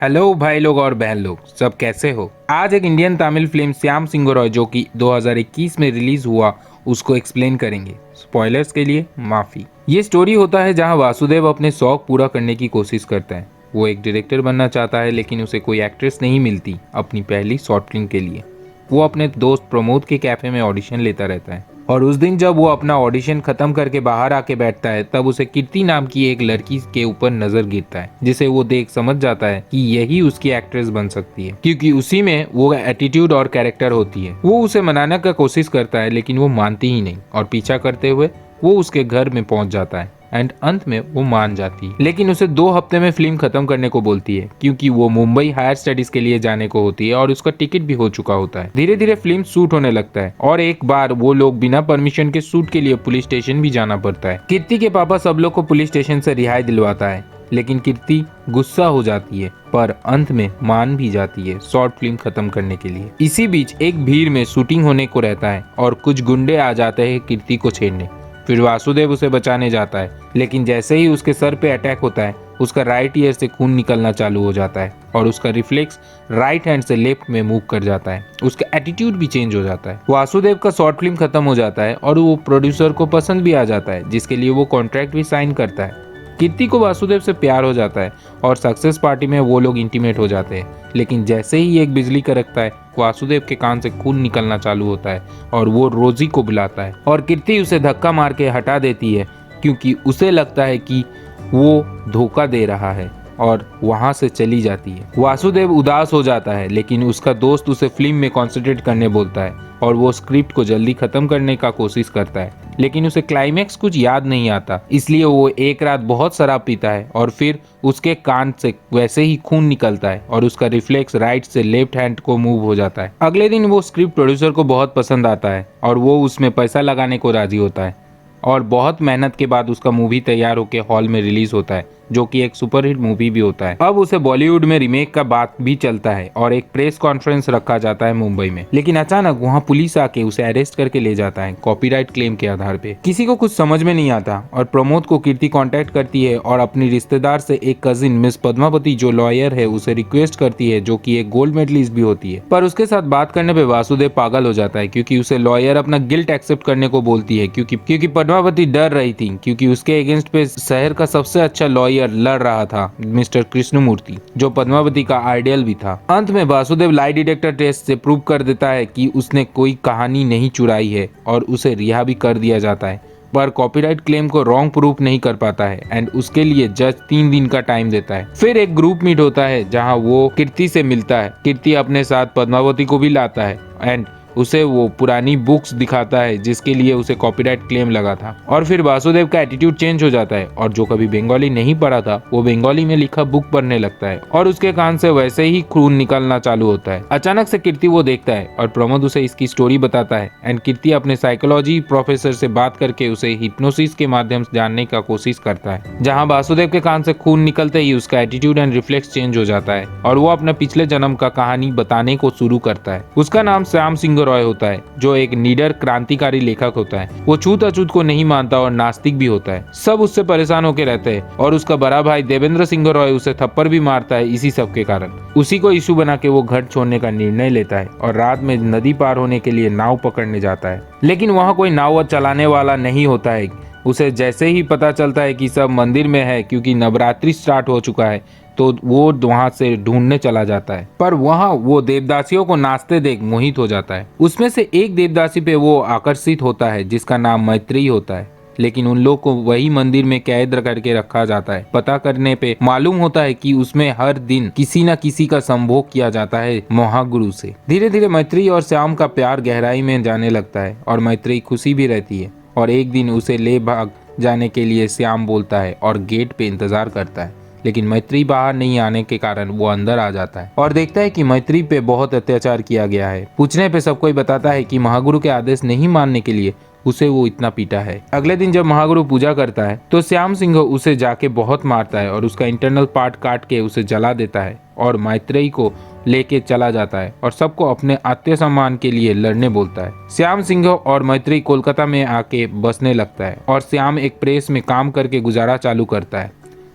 Hello भाई लोग और बहन लोग, सब कैसे हो। आज एक इंडियन तमिल फिल्म श्याम सिंह रॉय जो कि 2021 में रिलीज हुआ उसको एक्सप्लेन करेंगे। स्पॉयलर्स के लिए माफी। ये स्टोरी होता है जहां वासुदेव अपने शौक पूरा करने की कोशिश करता है। वो एक डायरेक्टर बनना चाहता है लेकिन उसे कोई एक्ट्रेस नहीं मिलती अपनी पहली शॉर्ट फिल्म के लिए। वो अपने दोस्त प्रमोद के कैफे में ऑडिशन लेता रहता है और उस दिन जब वो अपना ऑडिशन खत्म करके बाहर आके बैठता है तब उसे कीर्ति नाम की एक लड़की के ऊपर नजर गिरता है, जिसे वो देख समझ जाता है कि यही उसकी एक्ट्रेस बन सकती है क्योंकि उसी में वो एटीट्यूड और कैरेक्टर होती है। वो उसे मनाने का कोशिश करता है लेकिन वो मानती ही नहीं और पीछा करते हुए वो उसके घर में पहुंच जाता है एंड अंत में वो मान जाती है, लेकिन उसे 2 हफ्ते में फिल्म खत्म करने को बोलती है क्योंकि वो मुंबई हायर स्टडीज के लिए जाने को होती है और उसका टिकट भी हो चुका होता है। धीरे धीरे फिल्म शूट होने लगता है और एक बार वो लोग बिना परमिशन के शूट के लिए पुलिस स्टेशन भी जाना पड़ता है। कीर्ति के पापा सब लोग को पुलिस स्टेशन से रिहाई दिलवाता है लेकिन कीर्ति गुस्सा हो जाती है पर अंत में मान भी जाती है शॉर्ट फिल्म खत्म करने के लिए। इसी बीच एक भीड़ में शूटिंग होने को रहता है और कुछ गुंडे आ जाते हैं कीर्ति को छेड़ने। फिर वासुदेव उसे बचाने जाता है लेकिन जैसे ही उसके सर पे अटैक होता है उसका राइट ईयर से खून निकलना चालू हो जाता है और उसका रिफ्लेक्स राइट हैंड से लेफ्ट में मूव कर जाता है। उसका एटीट्यूड भी चेंज हो जाता है। वासुदेव का शॉर्ट फिल्म खत्म हो जाता है और वो प्रोड्यूसर को पसंद भी आ जाता है जिसके लिए वो कॉन्ट्रैक्ट भी साइन करता है। कीर्ति को वासुदेव से प्यार हो जाता है और सक्सेस पार्टी में वो लोग इंटीमेट हो जाते हैं, लेकिन जैसे ही एक बिजली कड़कता है वासुदेव के कान से खून निकलना चालू होता है और वो रोजी को बुलाता है और कीर्ति उसे धक्का मार के हटा देती है क्योंकि उसे लगता है कि वो धोखा दे रहा है और वहां से चली जाती है। वासुदेव उदास हो जाता है लेकिन उसका दोस्त उसे फिल्म में कंसंट्रेट करने बोलता है और वो स्क्रिप्ट को जल्दी खत्म करने का कोशिश करता है लेकिन उसे क्लाइमैक्स कुछ याद नहीं आता, इसलिए वो एक रात बहुत शराब पीता है और फिर उसके कान से वैसे ही खून निकलता है और उसका रिफ्लेक्स राइट से लेफ्ट हैंड को मूव हो जाता है। अगले दिन वो स्क्रिप्ट प्रोड्यूसर को बहुत पसंद आता है और वो उसमें पैसा लगाने को राजी होता है और बहुत मेहनत के बाद उसका मूवी तैयार होकर हॉल में रिलीज होता है जो कि एक सुपरहिट मूवी भी होता है। अब उसे बॉलीवुड में रीमेक का बात भी चलता है और एक प्रेस कॉन्फ्रेंस रखा जाता है मुंबई में, लेकिन अचानक वहां पुलिस आके उसे अरेस्ट करके ले जाता है कॉपीराइट क्लेम के आधार पे। किसी को कुछ समझ में नहीं आता और प्रमोद को कीर्ति कांटेक्ट करती है और अपनी रिश्तेदार से एक कजिन मिस पद्मावती जो लॉयर है उसे रिक्वेस्ट करती है, जो की एक गोल्ड मेडलिस्ट भी होती है। पर उसके साथ बात करने पे वासुदेव पागल हो जाता है क्योंकि उसे लॉयर अपना गिल्ट एक्सेप्ट करने को बोलती है क्योंकि पद्मावती डर रही थी क्योंकि उसके अगेंस्ट पे शहर का सबसे अच्छा लॉयर लड़ रहा था मिस्टर कृष्णमूर्ति, जो पद्मावती का आइडियल भी था। अंत में वासुदेव लाई डिटेक्टर टेस्ट से प्रूव कर देता है कि उसने कोई कहानी नहीं चुराई है और उसे रिहा भी कर दिया जाता है, पर कॉपीराइट क्लेम को रॉन्ग प्रूफ नहीं कर पाता है एंड उसके लिए जज 3 दिन का टाइम देता है। फिर एक ग्रुप मीट होता है जहां वो कीर्ति से मिलता है। कीर्ति अपने साथ पद्मावती को भी लाता है एंड उसे वो पुरानी बुक्स दिखाता है जिसके लिए उसे कॉपीराइट क्लेम लगा था। और फिर वासुदेव का एटीट्यूड चेंज हो जाता है और जो कभी बंगाली नहीं पढ़ा था वो बंगाली में लिखा बुक पढ़ने लगता है और उसके कान से वैसे ही खून निकलना चालू होता है। अचानक से कीर्ति वो देखता है और प्रमोद उसे इसकी स्टोरी बताता है एंड कीर्ति अपने साइकोलॉजी प्रोफेसर से बात करके उसे हिप्नोसिस के माध्यम से जानने का कोशिश करता है, जहाँ वासुदेव के कान से खून निकलते ही उसका एटीट्यूड एंड रिफ्लेक्स चेंज हो जाता है और वो अपने पिछले जन्म का कहानी बताने को शुरू करता है। उसका नाम श्याम सिंह रॉय होता है जो एक निडर क्रांतिकारी लेखक होता है। वो छूत अछूत को नहीं मानता और नास्तिक भी होता है। सब उससे परेशान होकर रहते हैं और उसका बड़ा भाई देवेंद्र सिंह रॉय उसे थप्पड़ भी मारता है इसी सब के कारण। उसी को इशू बना के वो घर छोड़ने का निर्णय लेता है और रात में नदी पार होने के लिए नाव पकड़ने जाता है, लेकिन वहाँ कोई नाव चलाने वाला नहीं होता है। उसे जैसे ही पता चलता है कि सब मंदिर में है क्योंकि नवरात्रि स्टार्ट हो चुका है तो वो वहां से ढूंढने चला जाता है, पर वहां वो देवदासियों को नाचते देख मोहित हो जाता है। उसमें से एक देवदासी पे वो आकर्षित होता है जिसका नाम मैत्री होता है, लेकिन उन लोग को वही मंदिर में कैद करके रखा जाता है। पता करने पे मालूम होता है कि उसमें हर दिन किसी न किसी का संभोग किया जाता है महागुरु से। धीरे धीरे मैत्री और श्याम का प्यार गहराई में जाने लगता है और मैत्री खुशी भी रहती है और एक दिन उसे ले भाग जाने के लिए श्याम बोलता है और गेट पे इंतजार करता है, लेकिन मैत्री बाहर नहीं आने के कारण वो अंदर आ जाता है और देखता है कि मैत्री पे बहुत अत्याचार किया गया है। पूछने पे सब कोई बताता है कि महागुरु के आदेश नहीं मानने के लिए उसे वो इतना पीटा है। अगले दिन जब महागुरु पूजा करता है तो श्याम सिंह उसे जाके बहुत मारता है और उसका इंटरनल पार्ट काट के उसे जला देता है और मैत्रेयी को लेके चला जाता है और सबको अपने आत्मसम्मान के लिए लड़ने बोलता है। श्याम सिंह और मैत्रेयी कोलकाता में आके बसने लगता है और श्याम एक प्रेस में काम करके गुजारा चालू करता है।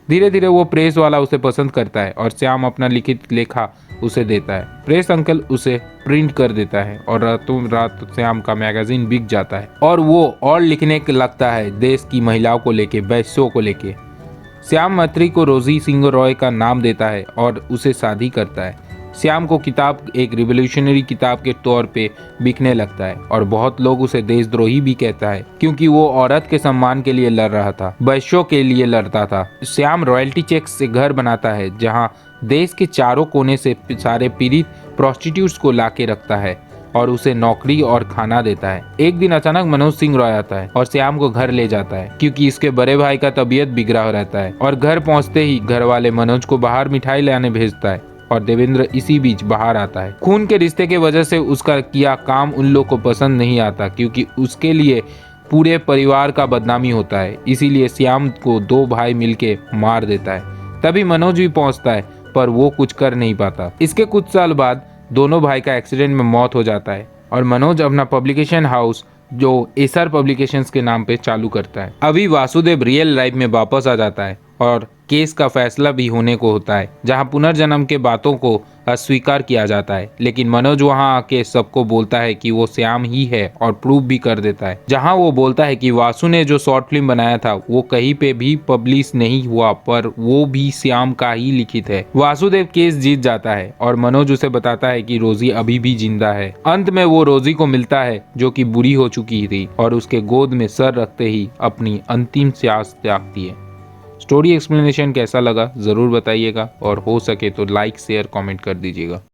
धीरे धीरे वो प्रेस वाला उसे पसंद करता है और श्याम अपना लिखित लेखा उसे देता है। प्रेस अंकल उसे प्रिंट कर देता है और रातों रात श्याम का मैगजीन बिक जाता है और वो और लिखने लगता है देश की महिलाओं को लेके, वैश्यों को लेके। श्याम मैत्री को रोजी सिंह रॉय का नाम देता है और उसे शादी करता है। श्याम को किताब एक रिवोल्यूशनरी किताब के तौर पे बिकने लगता है और बहुत लोग उसे देशद्रोही भी कहता है क्योंकि वो औरत के सम्मान के लिए लड़ रहा था, वैश्यों के लिए लड़ता था। श्याम रॉयल्टी चेक से घर बनाता है जहां देश के चारों कोने से सारे पीड़ित प्रोस्टिट्यूट्स को लाके रखता है और उसे नौकरी और खाना देता है। एक दिन अचानक मनोज सिंह रॉय आता है और श्याम को घर ले जाता है क्योंकि इसके बड़े भाई का तबीयत बिगड़ा रहता है और घर पहुंचते ही घर वाले मनोज को बाहर मिठाई लाने भेजता है और देवेंद्र इसी बीच बाहर आता है। खून के रिश्ते के वजह से उसका किया काम उन लोग को पसंद नहीं आता क्योंकि उसके लिए पूरे परिवार का बदनामी होता है, इसीलिए श्याम को दो भाई मिलके मार देता है। तभी मनोज भी पहुंचता है पर वो कुछ कर नहीं पाता। इसके कुछ साल बाद दोनों भाई का एक्सीडेंट में मौत हो जाता है और मनोज अपना पब्लिकेशन हाउस जो एसआर पब्लिकेशंस के नाम पे चालू करता है। अभी वासुदेव रियल लाइफ में वापस आ जाता है और केस का फैसला भी होने को होता है जहां पुनर्जन्म के बातों को अस्वीकार किया जाता है, लेकिन मनोज वहां आके सबको बोलता है कि वो श्याम ही है और प्रूव भी कर देता है। जहां वो बोलता है कि वासु ने जो शॉर्ट फिल्म बनाया था वो कहीं पे भी पब्लिश नहीं हुआ पर वो भी श्याम का ही लिखित है। वासुदेव केस जीत जाता है और मनोज उसे बताता है कि रोजी अभी भी जिंदा है। अंत में वो रोजी को मिलता है जो कि बुरी हो चुकी थी और उसके गोद में सर रखते ही अपनी अंतिम सांस त्यागती है। स्टोरी एक्सप्लेनेशन कैसा लगा ज़रूर बताइएगा और हो सके तो लाइक शेयर कमेंट कर दीजिएगा।